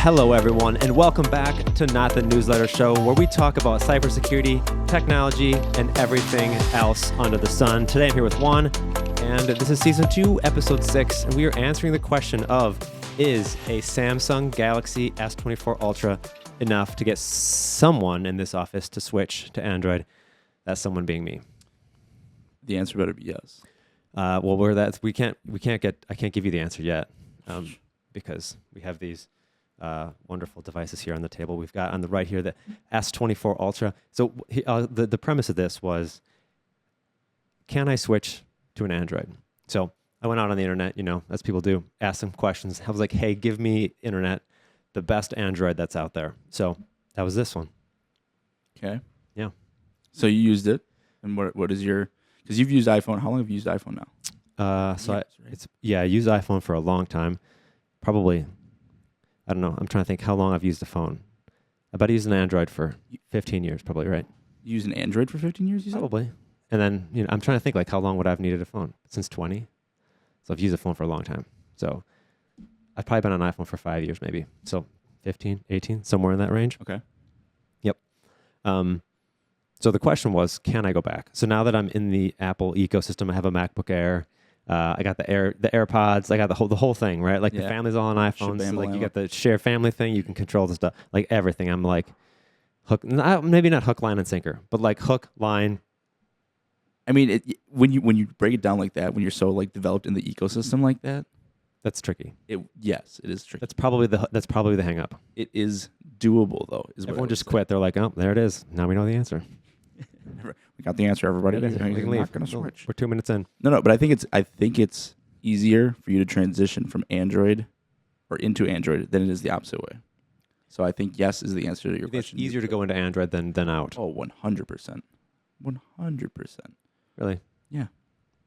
Hello, everyone, and welcome back to Not the Newsletter Show, where we talk about cybersecurity, technology, and everything else under the sun. Today, I'm here with Juan, and this is Season 2, Episode 6, and we are answering the question of, is a Samsung Galaxy S24 Ultra enough to get someone in this office to switch to Android? That someone being me. The answer better be yes. I can't give you the answer yet, because we have these wonderful devices here on the table. We've got on the right here the S24 Ultra. So the premise of this was, can I switch to an Android? So I went out on the internet, as people do, asked some questions. I was like, hey, give me internet, the best Android that's out there. So that was this one. Okay. Yeah. So you used it, and what is your? Because you've used iPhone. How long have you used iPhone now? I used iPhone for a long time. Probably, I don't know. I'm trying to think how long I've used a phone. I bet I used an Android for 15 years, probably, right? You used an Android for 15 years, you said? Probably. And then, I'm trying to think, like, how long would I have needed a phone? Since 20. So I've used a phone for a long time. So I've probably been on iPhone for 5 years, maybe. So 15, 18, somewhere in that range. Okay. Yep. So the question was, can I go back? So now that I'm in the Apple ecosystem, I have a MacBook Air. I got the AirPods. I got the whole thing, right? Like the family's all on iPhones. So like you got the share family thing. You can control the stuff, like everything. I'm like hook, maybe not hook, line, and sinker, but like hook, line. I mean, when you break it down like that, when you're so like developed in the ecosystem like that, that's tricky. Yes, it is tricky. That's probably the hang up. It is doable though. Everyone just quit. They're like, oh, there it is. Now we know the answer. We got the answer, everybody. We can leave. Not going to switch. We're 2 minutes in. No, but I think it's easier for you to transition from Android or into Android than it is the opposite way. So I think yes is the answer to your question. It's easier to go into Android than out. Oh, 100%. 100%. Really? Yeah.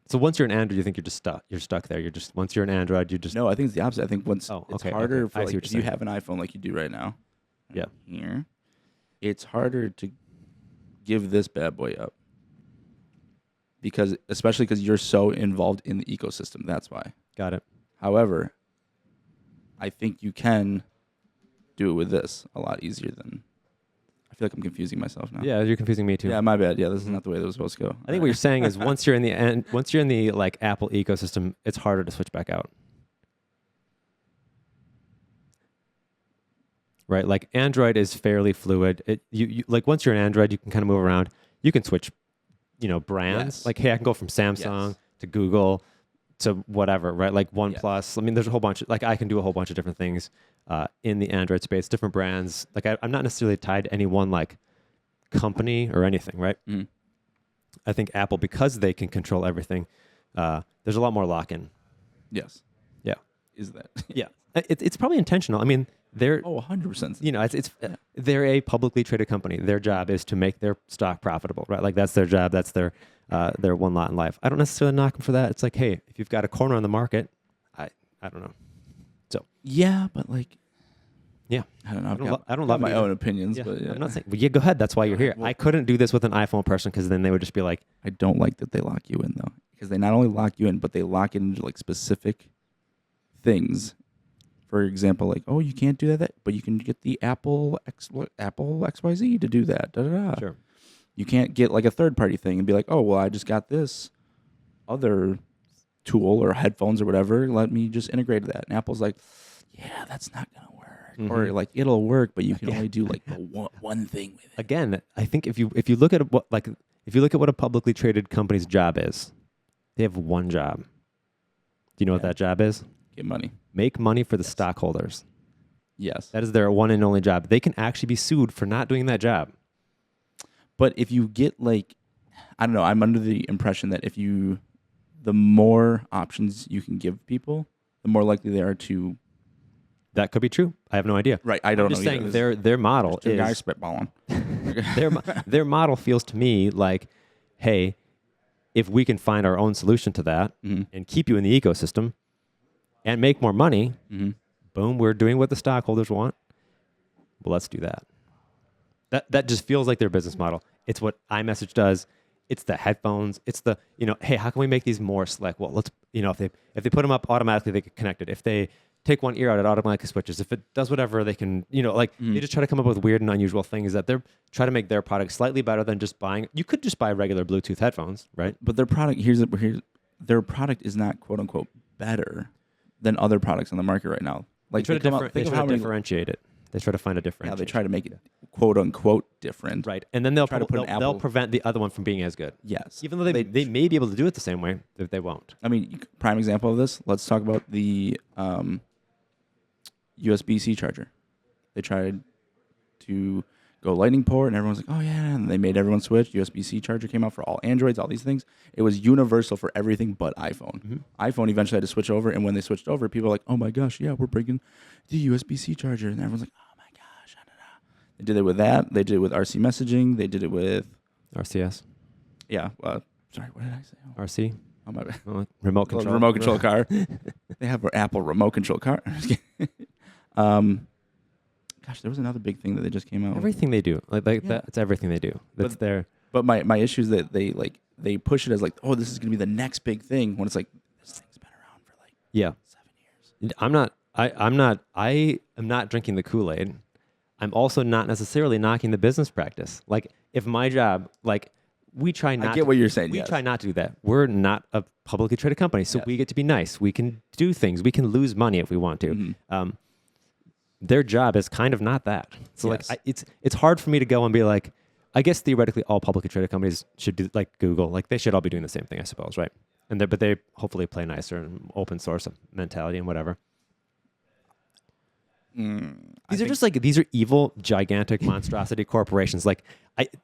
So once you're an Android, you think you're just stuck. You're stuck there. Once you're an Android, you just... No, I think it's the opposite. I think once it's harder for, like, if you have an iPhone like you do right now. Yeah. Here, it's harder to give this bad boy up. Especially because you're so involved in the ecosystem. That's why. Got it. However, I think you can do it with this a lot easier than... I feel like I'm confusing myself now. Yeah, you're confusing me too. Yeah, my bad. Yeah, this is not the way that was supposed to go. I think what you're saying is once you're in the like Apple ecosystem, it's harder to switch back out. Right? Like Android is fairly fluid. You like once you're an Android, you can kind of move around. You can switch, brands. Yes. Like, hey, I can go from Samsung to Google to whatever, right? Like OnePlus. Yes. I mean, there's a whole bunch. I can do a whole bunch of different things in the Android space, different brands. Like, I'm not necessarily tied to any one like company or anything, right? Mm. I think Apple, because they can control everything, there's a lot more lock-in. Yes. Yeah. Is that? Yeah. It's probably intentional. I mean, they're 100%. They're a publicly traded company. Their job is to make their stock profitable, right? Like that's their job. That's their one lot in life. I don't necessarily knock them for that. It's like, hey, if you've got a corner on the market, I don't know. So yeah, but like, yeah, I don't know. I don't love my own opinions, but yeah. I'm not saying. Well, yeah, go ahead. That's why you're here. Well, I couldn't do this with an iPhone person because then they would just be like, I don't like that they lock you in though, because they not only lock you in, but they lock into like specific things. For example, like, oh, you can't do that, but you can get the Apple XYZ to do that. Da, da, da. Sure. You can't get like a third-party thing and be like, oh, well, I just got this other tool or headphones or whatever. Let me just integrate that. And Apple's like, yeah, that's not going to work. Mm-hmm. Or like, it'll work, but you can only do like the one thing with it. Again, I think if you look at what a publicly traded company's job is, they have one job. Do you know what that job is? Get money. Make money for the stockholders. Yes. That is their one and only job. They can actually be sued for not doing that job. But if you get like, I don't know, I'm under the impression that the more options you can give people, the more likely they are to. That could be true. I have no idea. Right. I don't know. I'm just saying their model is. Guys spitballing. their model feels to me like, hey, if we can find our own solution to that and keep you in the ecosystem and make more money, boom, we're doing what the stockholders want. Well, let's do that. That just feels like their business model. It's what iMessage does. It's the headphones. It's the, hey, how can we make these more slick? Well, let's, if they put them up automatically, they get connected. If they take one ear out, it automatically switches. If it does whatever, they can, they just try to come up with weird and unusual things that they're trying to make their product slightly better than just buying. You could just buy regular Bluetooth headphones, right? But their product their product is not quote unquote better than other products on the market right now. Like they try to differentiate it. They try to find a differentiation. Yeah, they try to make it quote unquote different. Right, and then they'll Apple. prevent the other one from being as good. Yes, even though they may be able to do it the same way, they won't. I mean, prime example of this. Let's talk about the USB-C charger. They tried to go Lightning port, and everyone's like, "Oh yeah!" And they made everyone switch. USB-C charger came out for all Androids, all these things. It was universal for everything but iPhone. Mm-hmm. iPhone eventually had to switch over, and when they switched over, people were like, "Oh my gosh, yeah, we're bringing the USB-C charger," and everyone's like, "Oh my gosh!" They did it with that. They did it with RC messaging. They did it with RCS. Yeah. Sorry, what did I say? RC. Oh my bad. Remote control. Remote control car. They have an Apple remote control car. Gosh, there was another big thing that they just came out. Everything they do, that's everything they do. That's their. But my issue is that they push it as like, oh, this is going to be the next big thing. When it's like, this thing's been around for 7 years. I am not drinking the Kool-Aid. I'm also not necessarily knocking the business practice. Like, if my job, we try not. I get what you're saying. We try not to do that. We're not a publicly traded company, so we get to be nice. We can do things. We can lose money if we want to. Mm-hmm. Their job is kind of not that. So it's hard for me to go and be like, I guess theoretically all publicly traded companies should do like Google, they should all be doing the same thing, I suppose, right? But they hopefully play nicer and open source mentality and whatever. These are evil, gigantic monstrosity corporations.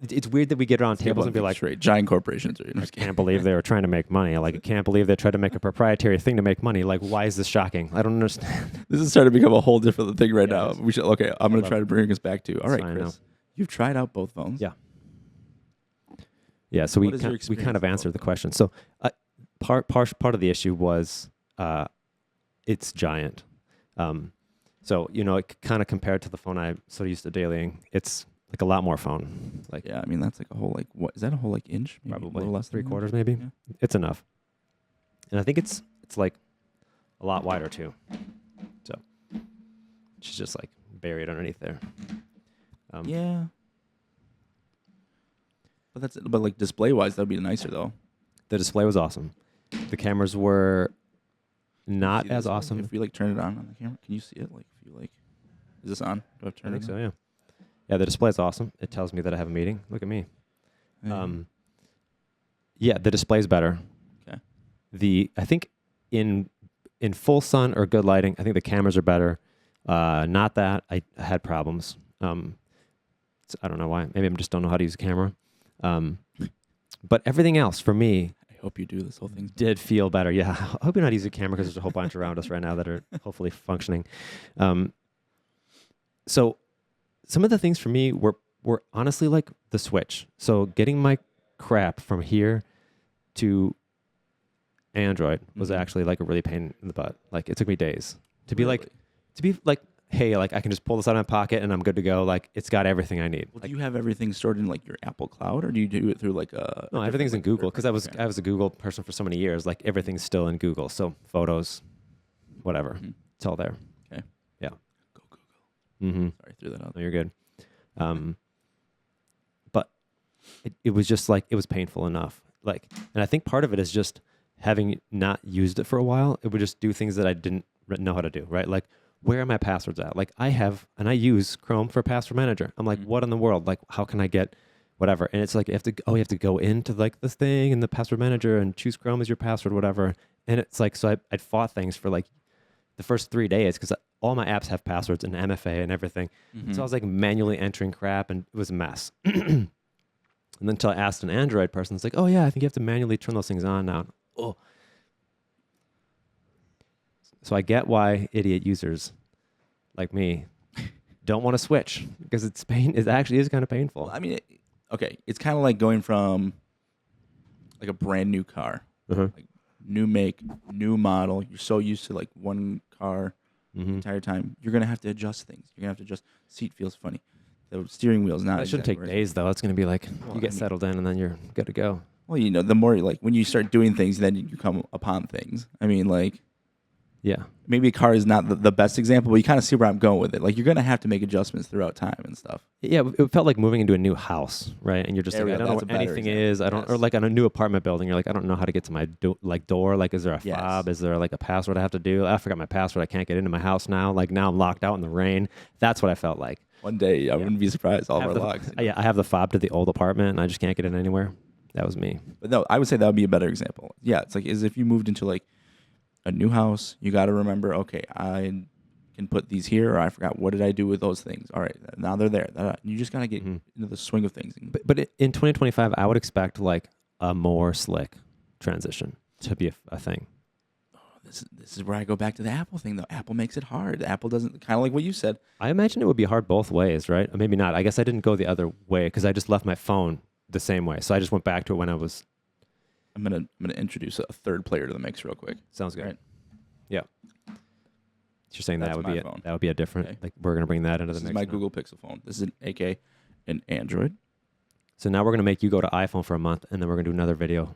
It's weird that we get around tables and be like, giant corporations. I can't believe they were trying to make money. I can't believe they tried to make a proprietary thing to make money. Why is this shocking? I don't understand. This is starting to become a whole different thing right now. We should. Okay, I'm going to try to bring us back to. All right, Chris, you've tried out both phones. Yeah. Yeah. So we kind of answered the question. So part of the issue was it's giant. So, it kind of compared to the phone I sort of used to dailying, it's a lot more phone. Yeah, I mean, that's a whole, what, is that a whole, inch? Maybe probably. A little less than 3/4 maybe. Yeah. It's enough. And I think it's a lot wider too. So, she's just buried underneath there. Yeah. But display-wise, that would be nicer, though. The display was awesome. The cameras were not as awesome. If we turn it on the camera, can you see it? If you is this on? Do I have to turn it on? I think so, yeah. Yeah, the display is awesome. It tells me that I have a meeting. Look at me. Yeah, the display's better. Okay. I think in full sun or good lighting, I think the cameras are better. Not that I had problems. I don't know why. Maybe I just don't know how to use a camera. But everything else for me, hope you do this whole thing. Did feel better. Yeah. I hope you're not using a camera because there's a whole bunch around us right now that are hopefully functioning. So some of the things for me were honestly the switch. So getting my crap from here to Android was actually a really pain in the butt. It took me days to be hey, I can just pull this out of my pocket and I'm good to go. It's got everything I need. Well, do you have everything stored in your Apple Cloud, or do you do it through a? No, everything's in Google because I was a Google person for so many years. Everything's still in Google. So photos, whatever, it's all there. Okay. Yeah. Go Google. Mm-hmm. Sorry, threw that out. No, you're good. But it was just it was painful enough. And I think part of it is just having not used it for a while. It would just do things that I didn't know how to do. Right, where are my passwords at? I use Chrome for Password Manager. I'm what in the world? How can I get whatever? And it's you have to go into this thing in the Password Manager and choose Chrome as your password, whatever. And it's so I'd fought things for the first 3 days because all my apps have passwords and MFA and everything. Mm-hmm. So I was manually entering crap and it was a mess. And then until I asked an Android person, it's oh yeah, I think you have to manually turn those things on now. Oh. So I get why idiot users like me don't want to switch because it's pain. It actually is kind of painful. Well, I mean, it's kind of like going from a brand new car, new make, new model. You're so used to one car the entire time. You're gonna have to adjust things. You're gonna have to adjust. Seat feels funny. The steering wheel's not. It shouldn't take days though. It's gonna be you get settled in and then you're good to go. Well, the more when you start doing things, then you come upon things. I mean, Yeah. Maybe a car is not the best example, but you kind of see where I'm going with it. Like you're gonna have to make adjustments throughout time and stuff. Yeah, it felt like moving into a new house, right? And you're just There we like, I go. don't know That's what a better anything example. is. I don't, or Yes. like on a new apartment building, you're like, I don't know how to get to my door. Like, is there a Yes. fob? Is there like a password I have to do? I forgot my password. I can't get into my house now. Like now I'm locked out in the rain. That's what I felt like. One day I wouldn't be surprised. All of our locks. Yeah, I have the fob to the old apartment, and I just can't get in anywhere. That was me. But no, I would say that would be a better example. Yeah, it's like as if you moved into like a new house, you got to remember, okay, I can put these here, or I forgot what did I do with those things. All right, now they're there. You just got to get into the swing of things. But in 2025, I would expect like a more slick transition to be a thing. This is where I go back to the Apple thing, though. Apple makes it hard. Apple doesn't, kind of like what you said. I imagine it would be hard both ways, right? Or maybe not. I guess I didn't go the other way because I just left my phone the same way. So I just went back to it when I was. I'm gonna introduce a third player to the mix real quick. Sounds good. Right. Yeah. You're saying That's that would my be phone. that would be a different. Okay. Like we're gonna bring that into This the is mix. my now. Google Pixel phone. This is an Android. So now we're gonna make you go to iPhone for a month, and then we're gonna do another video.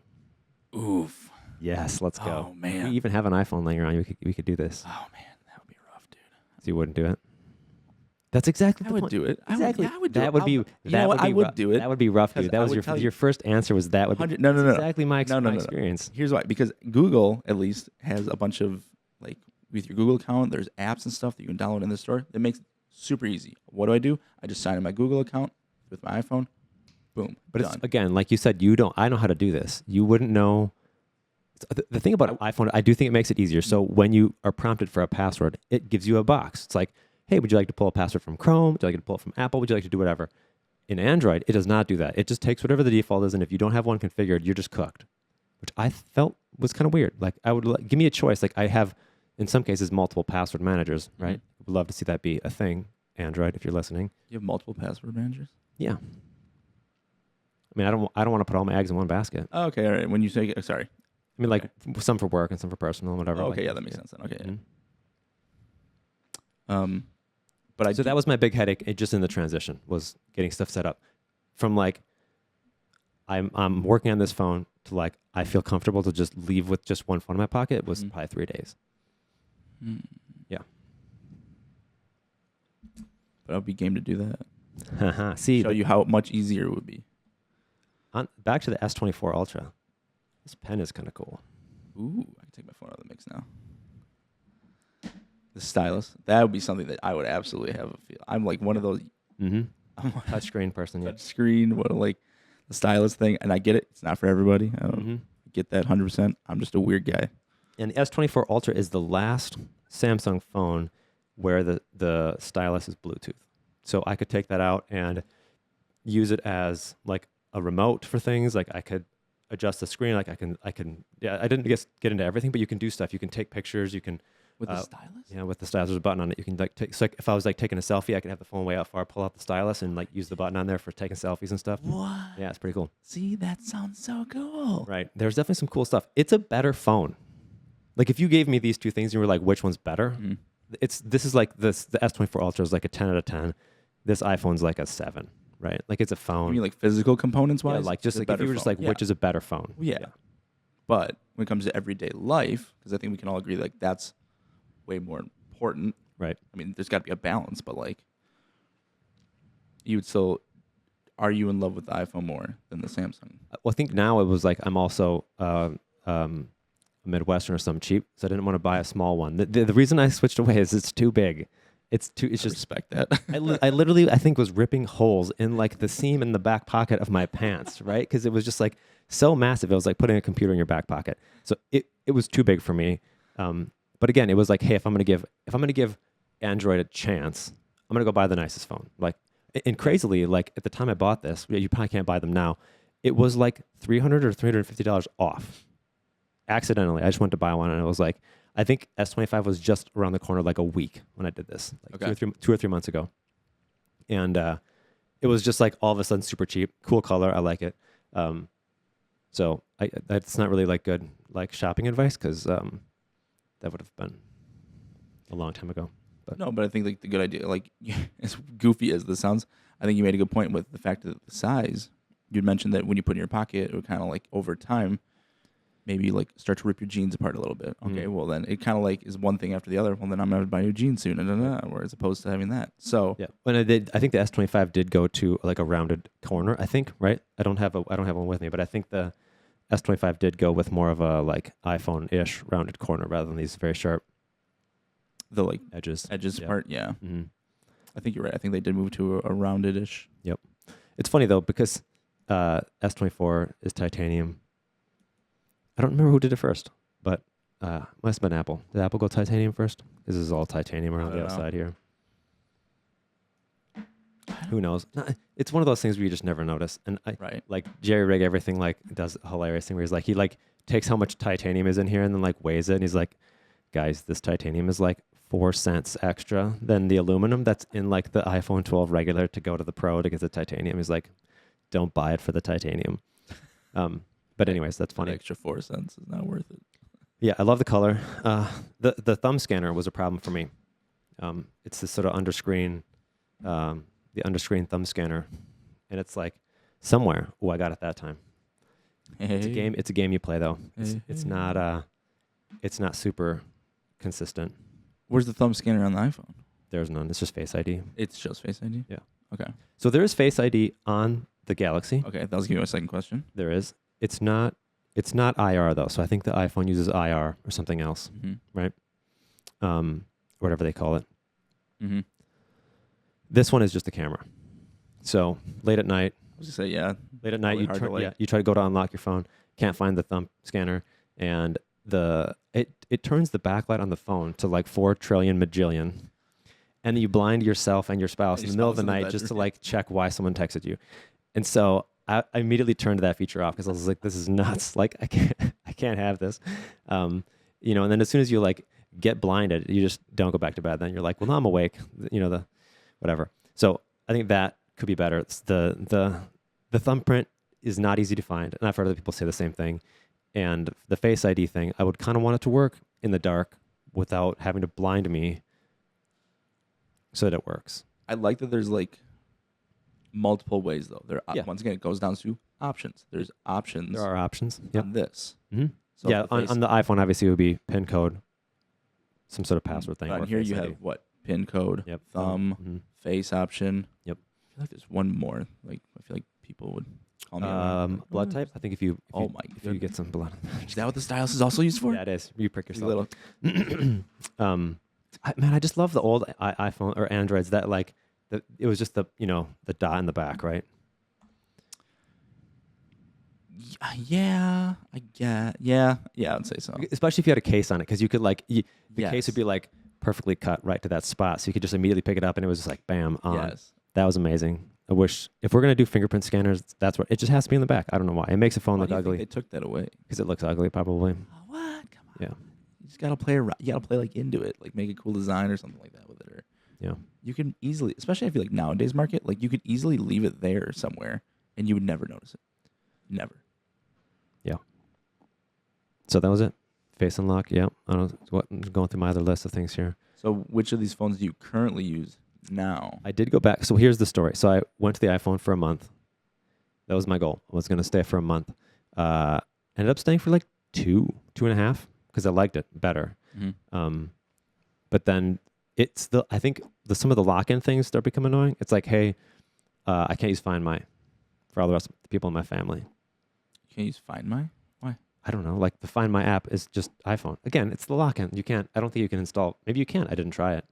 Oof. Yes, let's go. Oh man. We even have an iPhone laying around. We could do this. Oh man, that would be rough, dude. So you wouldn't do it. That's exactly I the would point. do it. Exactly. I would do that it. would be. You that know would what? be I would rough. do it. That would be rough, dude. Because That I was would your tell you- your first answer was that would be. No, no, That's no. exactly my No, no, no. experience. Here's why. Because Google, at least, has a bunch of, like, with your Google account, there's apps and stuff that you can download in the store. That makes it super easy. What do? I just sign in my Google account with my iPhone. Boom. But done. it's, again, like you said, you don't. I know how to do this. You wouldn't know. The thing about iPhone, I do think it makes it easier. So when you are prompted for a password, it gives you a box. It's like, hey, would you like to pull a password from Chrome? Would you like to pull it from Apple? Would you like to do whatever? In Android, it does not do that. It just takes whatever the default is, and if you don't have one configured, you're just cooked, which I felt was kind of weird. Like I would give me a choice. Like I have, in some cases, multiple password managers. Right? Would love to see that be a thing. Android, if you're listening. You have multiple password managers? Yeah. I mean, I don't want to put all my eggs in one basket. Oh, okay, all right. When you say, sorry. I mean, like some for work and some for personal and whatever. Oh, okay, like, yeah, that makes sense then. Okay. Mhm. But So that was my big headache. It just in the transition was getting stuff set up from like I'm working on this phone to like I feel comfortable to just leave with just one phone in my pocket was probably 3 days. Yeah. But I'd be game to do that. See, Show you how much easier it would be. back to the S24 Ultra. This pen is kind of cool. Ooh, I can take my phone out of the mix now. The stylus. That would be something that I would absolutely have a feel. I'm like one of those Mm-hmm. Touchscreen person. Yeah. touch screen, what like the stylus thing, and I get it. It's not for everybody. I don't get that 100%. I'm just a weird guy. And the S24 Ultra is the last Samsung phone where the stylus is Bluetooth. So I could take that out and use it as like a remote for things. Like I could adjust the screen. Like I can. Yeah, I didn't get into everything, but you can do stuff. You can take pictures. You can. With the stylus? Yeah, with the stylus, there's a button on it. You can like take. So like if I was like taking a selfie, I could have the phone way out far, pull out the stylus, and like use the button on there for taking selfies and stuff. What? Yeah, it's pretty cool. See, that sounds so cool. Right. There's definitely some cool stuff. It's a better phone. Like if you gave me these two things and you were like, which one's better? This is like this. The S24 Ultra is like a 10 out of 10. This iPhone's like a 7. Right. Like it's a phone. You mean like physical components yeah, wise? like just like if you were just like, which is a better phone? Yeah. But when it comes to everyday life, because I think we can all agree like that's way more important. Right. I mean, there's got to be a balance, but like, you would still, are you in love with the iPhone more than the Samsung? Well, I think now it was like I'm also a Midwestern or something cheap, so I didn't want to buy a small one. The reason I switched away is it's too big. It's just respect that. I literally I think was ripping holes in like the seam in the back pocket of my pants, right? Because it was just like so massive. It was like putting a computer in your back pocket. So it was too big for me. But again, it was like, hey, if I'm gonna give Android a chance, I'm gonna go buy the nicest phone. Like, and crazily, like at the time I bought this, you probably can't buy them now. It was like $300 or $350 off. Accidentally, I just went to buy one, and it was like, I think S25 was just around the corner, like a week when I did this, like 2 or 3 months ago, and it was just like all of a sudden super cheap, cool color, I like it. So that's not really like good like shopping advice because that would have been a long time ago. But No, but I think like the good idea, like as goofy as this sounds, I think you made a good point with the fact that the size. You'd mentioned that when you put it in your pocket, it would kind of like over time, maybe like start to rip your jeans apart a little bit. Okay, Mhm. well then it kind of like is one thing after the other. Well, then I'm gonna buy new jeans soon, whereas opposed to having that. So Yeah. When I think the S25 did go to like a rounded corner. I think, right? I don't have one with me, but I think the S25 did go with more of a like iPhone-ish rounded corner rather than these very sharp the like edges. edges Yeah. part, yeah, hmm I think you're right. I think they did move to a rounded-ish. It's funny though because S24 is titanium. I don't remember who did it first, but must have been Apple. Did Apple go titanium first? This is all titanium around I the don't know. outside here. Who knows? It's one of those things where you just never notice. And I Right. like Jerry Rig everything like does a hilarious thing where he like takes how much titanium is in here and then like weighs it and he's like, guys, this titanium is like 4 cents extra than the aluminum that's in like the iPhone 12 regular to go to the Pro to get the titanium. He's like, don't buy it for the titanium. But anyways, that's An funny. extra 4 cents is not worth it. Yeah, I love the color. The thumb scanner was a problem for me. It's this sort of underscreen, the underscreen thumb scanner, and it's like somewhere. Oh, I got it that time. It's a game. It's a game you play though. It's not super consistent. Where's the thumb scanner on the iPhone? There's none. It's just Face ID. It's just Face ID. Yeah. Okay. So there is Face ID on the Galaxy. Okay. That was gonna be my second question. There is. It's not IR though. So I think the iPhone uses IR or something else, Mm-hmm. whatever they call it. Mm-hmm. This one is just the camera. So late at night, I was gonna say yeah. Late at night, you try to go to unlock your phone, can't find the thumb scanner, and it turns the backlight on the phone to like 4 trillion majillion, and you blind yourself and your spouse in the middle of the night just to like check why someone texted you, and so I immediately turned that feature off because I was like, this is nuts. Like I can't have this, and then as soon as you like get blinded, you just don't go back to bed. Then you're like, well, now I'm awake, whatever. So I think that could be better. It's the thumbprint is not easy to find, and I've heard other people say the same thing. And the Face ID thing, I would kind of want it to work in the dark without having to blind me, so that it works. I like that there's like multiple ways though. Yeah. Once again, it goes down to options. There's options. There are options. Yep. On this. Mm-hmm. So Yeah. On the iPhone, obviously, it would be PIN code, some sort of password thing. On or here Face you ID. have what? PIN code. Yep. Thumb. Mhm. Face option. Yep. I feel like there's one more. Like I feel like people would call me. Like, Blood type. I think if you get some blood. Is that what the stylus is also used for? Yeah, it is. You prick You yourself. little. I just love the old iPhone or Androids that like it was just the dot in the back, right? Yeah, I get. Yeah, I'd say so. Especially if you had a case on it, because you could like the Yes. case would be like perfectly cut right to that spot, so you could just immediately pick it up, and it was just like bam on. Yes. That was amazing. I wish if we're gonna do fingerprint scanners, that's what it just has to be in the back. I don't know why. It makes a phone Why look do you think ugly they took that away. because it looks ugly, probably. Oh, what? Come on. Yeah. You just gotta play around. You gotta play like into it, like make a cool design or something like that with it. Or Yeah. you can easily, especially if you like nowadays market, like you could easily leave it there somewhere and you would never notice it. Never. So that was it. Face unlock. Yeah. I don't know what going through my other list of things here. So which of these phones do you currently use now? I did go back. So here's the story. So I went to the iPhone for a month. That was my goal. I was going to stay for a month. Ended up staying for like 2.5 because I liked it better. Mm-hmm. But then I think some of the lock-in things start becoming annoying. It's like, hey, I can't use Find My for all the rest of the people in my family. You can't use Find My? Why? I don't know. Like the Find My app is just iPhone. Again, it's the lock-in. I don't think you can install. Maybe you can. I didn't try it.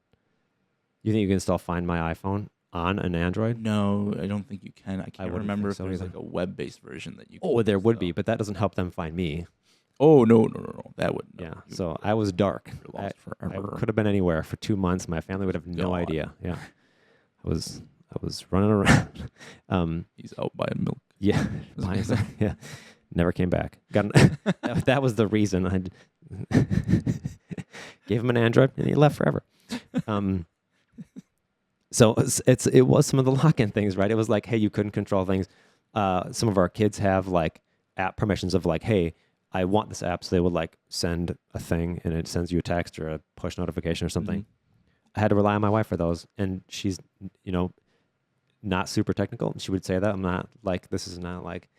You think you can install Find My iPhone on an Android? No, I don't think you can. I can't wouldn't remember think if so there's either. like a web-based version that you can Oh, there use, would though. be, but that doesn't help them find me. Oh, no. That would. No. Yeah. You So I was dark. would be lost I forever. could have been anywhere for 2 months. My family would have no God. idea. Yeah. I was running around. He's out by a milk. Yeah. Yeah. Never came back. That was the reason I gave him an Android and he left forever. So it was some of the lock-in things, right? It was like, hey, you couldn't control things. Some of our kids have like app permissions of like, hey, I want this app, so they would like send a thing and it sends you a text or a push notification or something. Mhm. I had to rely on my wife for those, and she's not super technical. She would say that I'm not like, this is not like,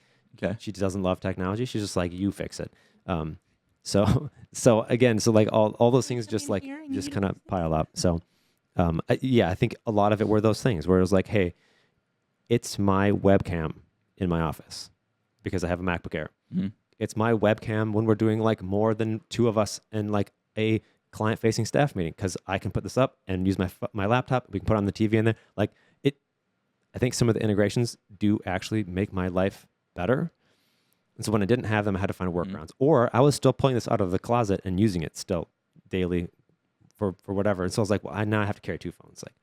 Okay. she doesn't love technology. She's just like, you fix it. So again, so like all those things just like just kind of pile up. So yeah, I think a lot of it were those things where it was like, hey, it's my webcam in my office because I have a MacBook Air. Mm-hmm. It's my webcam when we're doing like more than two of us in like a client-facing staff meeting because I can put this up and use my laptop. We can put on the TV in there. Like it, I think some of the integrations do actually make my life better. And so when I didn't have them, I had to find workarounds. Or I was still pulling this out of the closet and using it still daily for whatever. And so I was like, well, I now have to carry two phones. Like,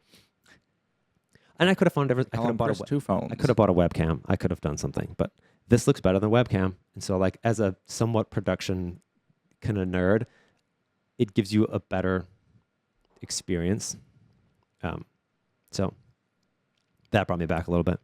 and I could have found everything. I could have bought two phones. I could have bought a webcam. I could have done something, but this looks better than webcam. And so like as a somewhat production kind of nerd, it gives you a better experience. So that brought me back a little bit.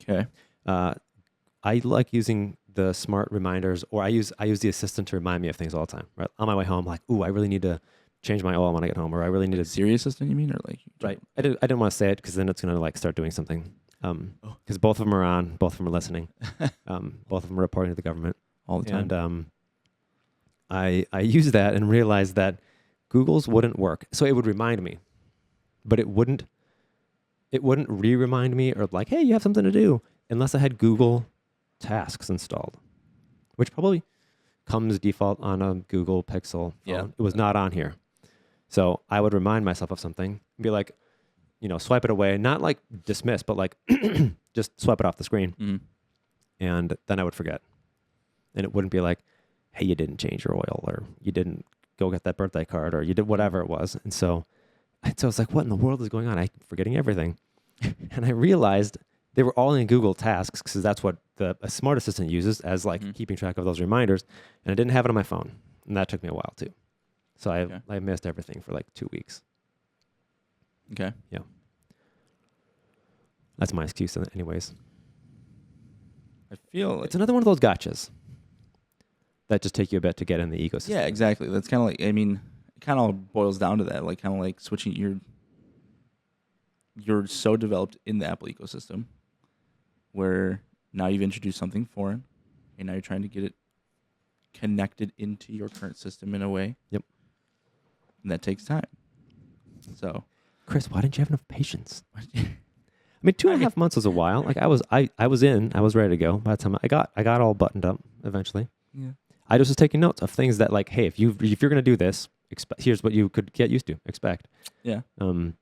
Okay. I like using the smart reminders, or I use the assistant to remind me of things all the time. Right on my way home, like, ooh, I really need to change my oil when I get home, or I really need to Siri assistant. You mean, or like right? I didn't want to say it because then it's gonna like start doing something. Because both of them are on, both of them are listening, both of them are reporting to the government all the time. And I used that and realized that Google's wouldn't work. So it would remind me, but it wouldn't re-remind me or like, hey, you have something to do, unless I had Google Tasks installed, which probably comes default on a Google Pixel phone. Yeah. It was not on here. So I would remind myself of something and be like, swipe it away, not like dismiss, but like just swipe it off the screen. Mm-hmm. And then I would forget. And it wouldn't be like, hey, you didn't change your oil, or you didn't go get that birthday card, or you did whatever it was. And so it's like, what in the world is going on? I'm forgetting everything. And I realized they were all in Google Tasks because that's what a smart assistant uses as like keeping track of those reminders. And I didn't have it on my phone. And that took me a while too. So I missed everything for like 2 weeks. Okay. Yeah. That's my excuse anyways. I feel like it's another one of those gotchas that just take you a bit to get in the ecosystem. Yeah, exactly. That's kind of like, I mean, it kind of boils down to that, like kind of like switching you're so developed in the Apple ecosystem where now you've introduced something foreign and now you're trying to get it connected into your current system in a way. Yep. And that takes time. So, Chris, why didn't you have enough patience? I mean, 2.5 months was a while. Like I was ready to go by the time I got all buttoned up eventually. Yeah. I just was taking notes of things that like, hey, if you're going to do this, here's what you could get used to, expect. Yeah. The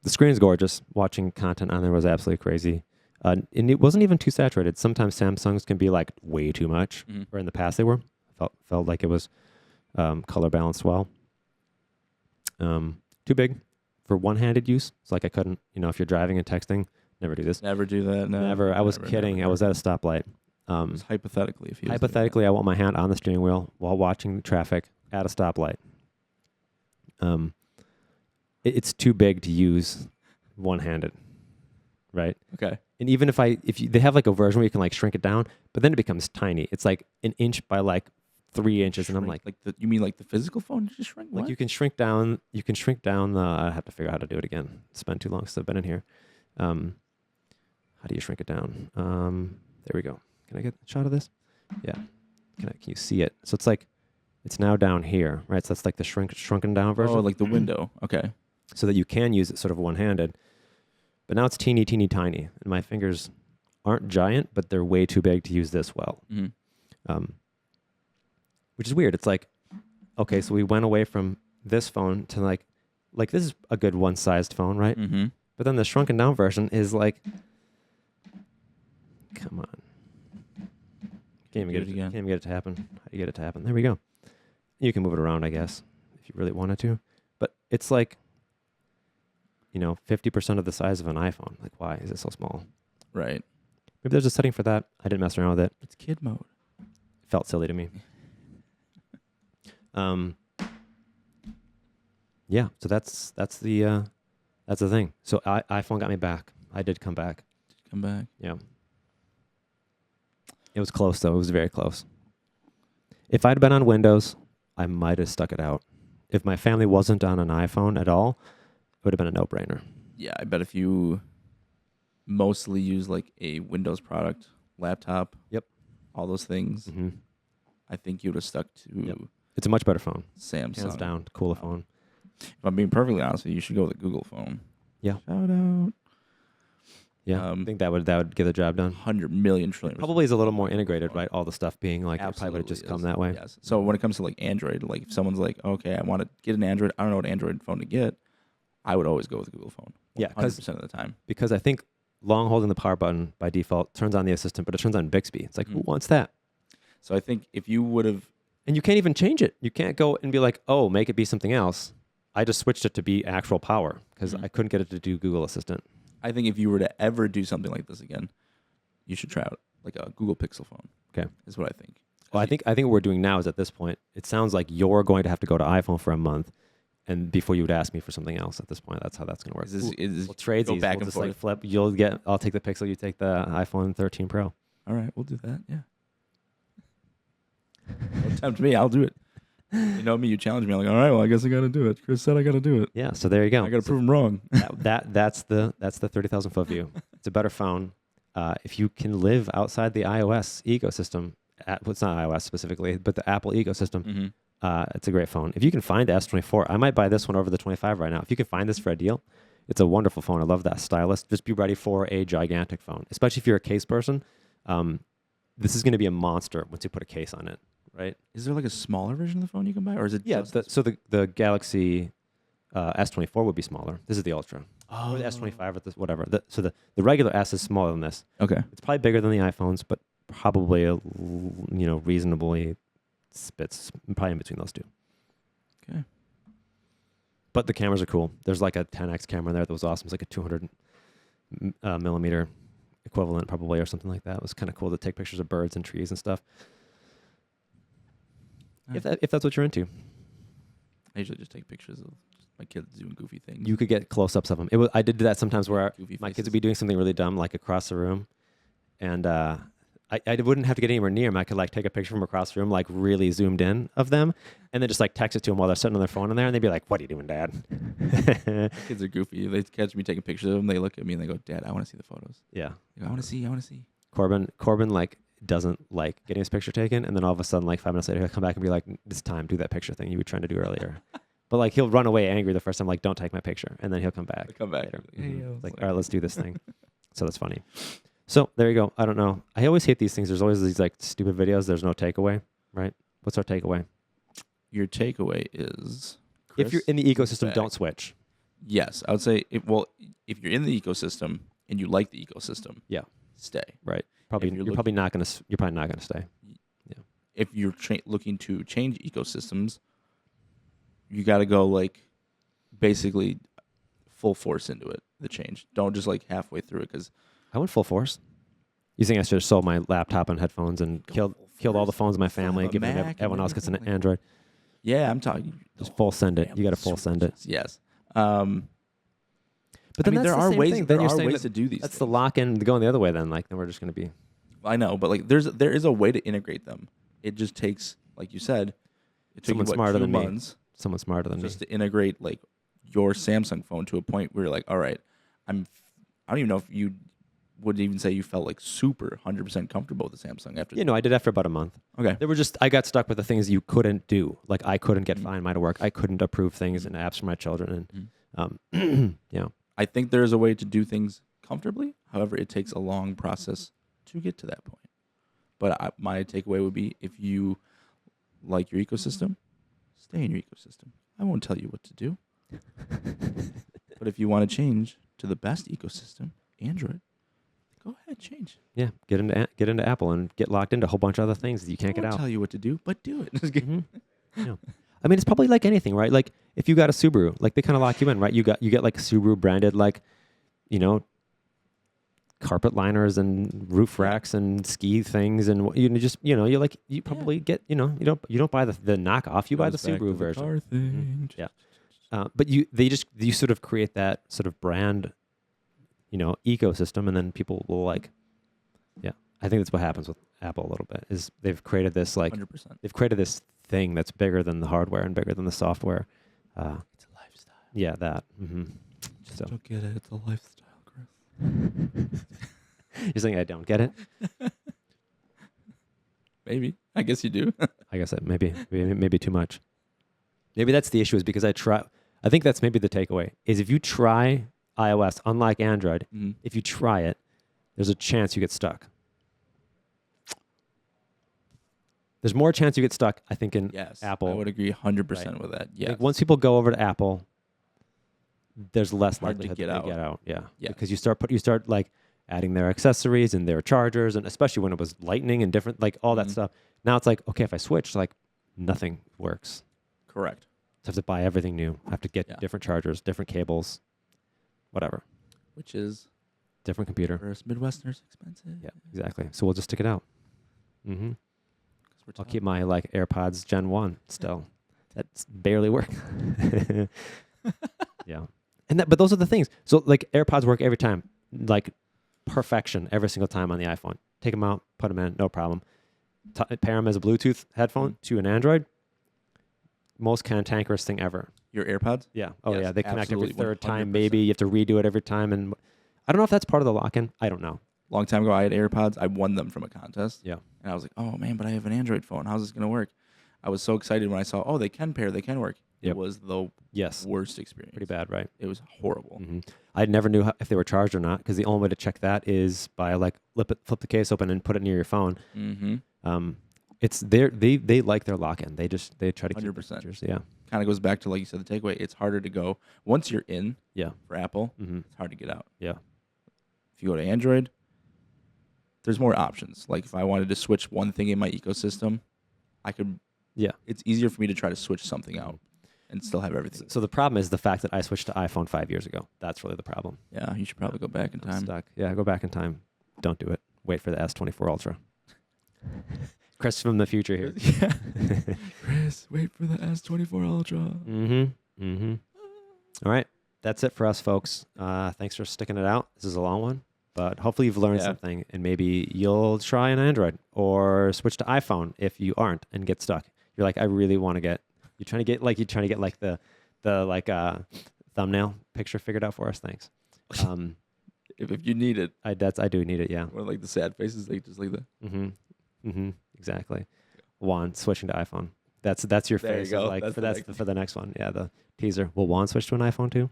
screen's gorgeous. Watching content on there was absolutely crazy. And it wasn't even too saturated. Sometimes Samsungs can be like way too much, or in the past they were. Felt like it was color balanced well. Too big for one-handed use. It's like I couldn't, if you're driving and texting, never do this. Never do that. No, never. I was kidding. Never. I was at a stoplight. Hypothetically, if you I want my hand on the steering wheel while watching traffic at a stoplight. It's too big to use one-handed, right? Okay. And even they have like a version where you can like shrink it down, but then it becomes tiny. It's like an inch by like 3 inches, and I'm like, you mean like the physical phone just shrink? Like you can shrink down the. I have to figure out how to do it again. It's been too long since I've been in here. How do you shrink it down? There we go. Can I get a shot of this? Yeah. Can you see it? So it's like, it's now down here, right? So that's like the shrunken down version. Oh, like the window. Okay. So that you can use it sort of one-handed. But now it's teeny, teeny, tiny. And my fingers aren't giant, but they're way too big to use this well. Mm-hmm. Which is weird. It's like, okay, so we went away from this phone to like this is a good one-sized phone, right? Mm-hmm. But then the shrunken down version is like, come on. Can't even get it to happen. How do you get it to happen? There we go. You can move it around, I guess, if you really wanted to. But it's like, 50% of the size of an iPhone. Like, why is it so small? Right. Maybe there's a setting for that. I didn't mess around with it. It's kid mode. It felt silly to me. Yeah. So that's the thing. So iPhone got me back. I did come back. Yeah. It was close though. It was very close. If I'd been on Windows, I might have stuck it out. If my family wasn't on an iPhone at all, it would have been a no-brainer. Yeah, I bet if you mostly use like a Windows product, laptop, yep, all those things, I think you would have stuck to It's a much better phone. Samsung. Hands down, cooler phone. If I'm being perfectly honest with you, you should go with a Google phone. Yeah. Shout out. Yeah, I think that would get the job done. 100 million trillion. Probably is a little more integrated, right? All the stuff being like, it probably would have just come that way. Yes. So when it comes to like Android, like if someone's like, okay, I want to get an Android, I don't know what Android phone to get, I would always go with a Google phone. Yeah, 100% of the time. Because I think long holding the power button by default turns on the assistant, but it turns on Bixby. It's like, who wants that? So I think if you would have... And you can't even change it. You can't go and be like, oh, make it be something else. I just switched it to be actual power because I couldn't get it to do Google Assistant. I think if you were to ever do something like this again, you should try out like a Google Pixel phone. Okay. Is what I think. Well, I think what we're doing now is at this point, it sounds like you're going to have to go to iPhone for a month, and before you would ask me for something else at this point. That's how that's going to work. We'll trade go back we'll and just forth. like flip. I'll take the Pixel, you take the iPhone 13 Pro. All right, we'll do that. Yeah. Don't tempt me. I'll do it. You know me. You challenge me. I'm like, all right, well, I guess I got to do it. Chris said I got to do it. Yeah. So there you go. I got to prove him wrong. That's the 30,000 foot view. It's a better phone. If you can live outside the iOS ecosystem, it's not iOS specifically, but the Apple ecosystem, it's a great phone. If you can find the S24, I might buy this one over the 25 right now. If you can find this for a deal, it's a wonderful phone. I love that stylus. Just be ready for a gigantic phone, especially if you're a case person. This is going to be a monster once you put a case on it, right? Is there like a smaller version of the phone you can buy, or is it? Yeah. So the Galaxy S24 would be smaller. This is the Ultra. Or the S25 or this, whatever. So the regular S is smaller than this. Okay. It's probably bigger than the iPhones, but probably reasonably spits probably in between those two. Okay. But the cameras are cool. There's like a 10x camera in there that was awesome. It's like a 200 millimeter equivalent probably or something like that. It was kind of cool to take pictures of birds and trees and stuff. If that's what you're into. I usually just take pictures of my kids doing goofy things. You could get close-ups of them. I did do that sometimes where my kids would be doing something really dumb, like across the room, and I wouldn't have to get anywhere near them. I could like take a picture from across the room, like really zoomed in of them, and then just like text it to them while they're sitting on their phone in there, and they'd be like, "What are you doing, Dad?" Kids are goofy. They catch me taking pictures of them. They look at me and they go, "Dad, I want to see the photos." Yeah. I want to see. I want to see. Corbin like doesn't like getting his picture taken, and then all of a sudden, like 5 minutes later, he'll come back and be like, "It's time, do that picture thing you were trying to do earlier." But like he'll run away angry the first time, like, "Don't take my picture," and then he'll come back. Later. It's like, all right, let's do this thing. So that's funny. So there you go. I don't know. I always hate these things. There's always these like stupid videos. There's no takeaway, right? What's our takeaway? Your takeaway is, if you're in the ecosystem, don't switch. Yes, I would say. If you're in the ecosystem and you like the ecosystem, stay. Right. You're probably not gonna stay. Yeah. If you're looking to change ecosystems, you got to go like basically full force into it. The change. Don't just like halfway through it, because I went full force. You think I should have sold my laptop and headphones and killed all the phones in my family, giving everyone else gets an Android? Yeah, I'm talking. Just full send it. You got to full send it. Yes. But then there are ways. There are ways to do these. That's the lock in going the other way. Then we're just going to be. I know, but like there is a way to integrate them. It just takes, like you said, it took someone you, smarter 2 than months me. Someone smarter than just me. to integrate like your Samsung phone to a point where you're like, all right, I don't even know if you would even say you felt like super 100% comfortable with the Samsung after. I did after about a month. Okay. I got stuck with the things you couldn't do. Like I couldn't get Find My to work. I couldn't approve things and apps for my children. And I think there is a way to do things comfortably. However, it takes a long process to get to that point. But my takeaway would be, if you like your ecosystem, stay in your ecosystem. I won't tell you what to do. But if you want to change to the best ecosystem, Android, go ahead, change. Yeah, get into Apple and get locked into a whole bunch of other things that you can't get out. I won't tell you what to do, but do it. Yeah. I mean, it's probably like anything, right? Like if you got a Subaru, like they kind of lock you in, right? You get like Subaru branded, like, carpet liners and roof racks and ski things, and you probably get, you don't buy the knockoff, you buy the Subaru version. Car thing. Yeah. But you sort of create that sort of brand, ecosystem, and then people will like, I think that's what happens with Apple a little bit, is they've created this like 100%. They've created this thing that's bigger than the hardware and bigger than the software. It's a lifestyle. Yeah, that. Mm-hmm. Just don't get it. It's a lifestyle, Chris. You're saying I don't get it? Maybe. I guess you do. I guess that maybe too much. Maybe that's the issue, is because I think that's maybe the takeaway, is if you try iOS, unlike Android, if you try it, there's a chance you get stuck. There's more chance you get stuck, I think, in Apple. I would agree 100% with that. Yeah. Like once people go over to Apple, there's less hard to likelihood get that out. they get out. Yeah. Yeah. Because you start like adding their accessories and their chargers, and especially when it was Lightning and different, like all that stuff. Now it's like, okay, if I switch, like nothing works. Correct. I have to buy everything new. I have to get different chargers, different cables, whatever. Which is different computer. For us Midwesterners, expensive. Yeah, exactly. So we'll just stick it out. I'll keep my like AirPods Gen 1 still. That's barely work. Yeah. But those are the things. So like AirPods work every time. Like perfection every single time on the iPhone. Take them out, put them in, no problem. Pair them as a Bluetooth headphone to an Android. Most cantankerous thing ever. Your AirPods? Yeah. Oh, yes, yeah. They connect every third 100%. time. Maybe you have to redo it every time. And I don't know if that's part of the lock-in. I don't know. Long time ago, I had AirPods. I won them from a contest. Yeah. And I was like, oh, man, but I have an Android phone. How's this going to work? I was so excited when I saw, oh, they can pair. They can work. Yep. It was the worst experience. Pretty bad, right? It was horrible. I never knew if they were charged or not, because the only way to check that is by like flip the case open and put it near your phone. It's they like their lock-in. They try to keep 100%. features. Yeah. Kind of goes back to, like you said, the takeaway. It's harder to go. Once you're in for Apple, it's hard to get out. Yeah. If you go to Android, there's more options. Like if I wanted to switch one thing in my ecosystem, I could. Yeah. It's easier for me to try to switch something out and still have everything. So the problem is the fact that I switched to iPhone 5 years ago. That's really the problem. Yeah, you should probably go back in time. Stuck. Yeah, go back in time. Don't do it. Wait for the S24 Ultra. Chris from the future here. Yeah. Chris, wait for the S24 Ultra. All right. That's it for us, folks. Thanks for sticking it out. This is a long one, but hopefully you've learned something, and maybe you'll try an Android or switch to iPhone if you aren't and get stuck. You're like, I really want to get. You're trying to get like the thumbnail picture figured out for us. Thanks. If you need it, I do need it. Yeah. Or like the sad faces, like just like that. Exactly. Juan switching to iPhone. That's your There face. you go. Like for the next one. Yeah, the teaser. Will Juan switch to an iPhone too?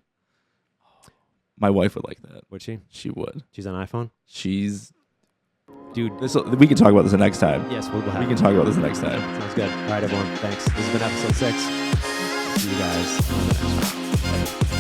My wife would like that. Would she? She would. She's on iPhone. Dude, we can talk about this the next time. Yes, we can talk about this the next time. Sounds good. All right, everyone. Thanks. This has been episode 6. See you guys on the next one. Bye.